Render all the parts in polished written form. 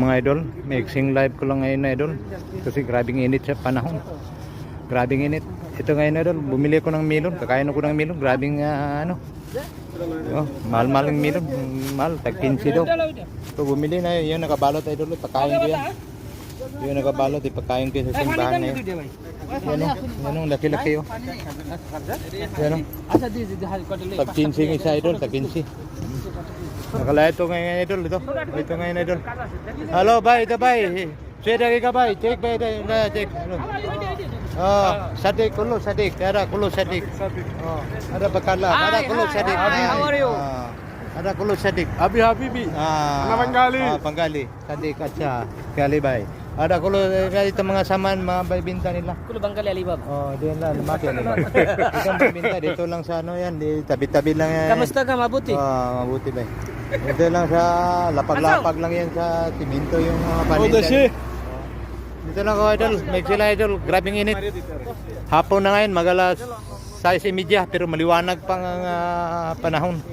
Mga idol, mixing live ko lang ngayon idol kasi grabing init sa panahon. Grabing init. Ito ngayon idol, bumili ko ng melon, kakain ko ng melon, grabing mahal-mahal ng melon, mahal, tag 15 daw. So bumili na yun, nakabalot idol, pagkain ko yan. Yun nakabalot, ipagkain ko sa simbahan na yun. Yan o, laki-laki o. Yan o, tag 15 isa idol, tag 15. Nakalaya ito ngayon idol, ito ngayon idol. Halo bay, ito bay. Suwede ka bay, check bay, check. Sadik, kulo sadik, ada kulo sadik. Ada bakala, ada kulo sadik. How are you? Ada kulo sadik. Abi Habibi. Panggali. Panggali, sadik acha, kali bay. Ada kulo ito mga saman, mga binta nila. Kulo Bangkali Alibab. Diyan lang, lumaki nila. Ito binta dito lang sa ano yan, di tabi-tabi lang yan. Kamusta ka, mabuti? Mabuti bay. Ito lang sa lapag-lapag lang yan sa siminto yung mga paninda. Dito lang ako idol, may sila idol, grabing init. Hapon na ngayon, magalas 6:30 pero maliwanag pang panahon.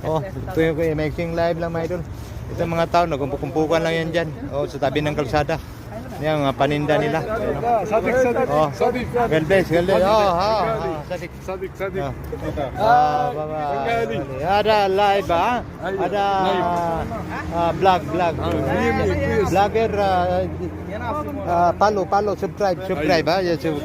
Ito yung mixing live lang mga idol. Ito mga tao, nagkumpukan lang yan dyan. Sa tabi ng kalsada. Yan mga paninda nila. Sadik. Sadik. Galbes. Sadik. Sadik. Bye-bye. Ada live Ada vlog. Vlogger. Follow. Subscribe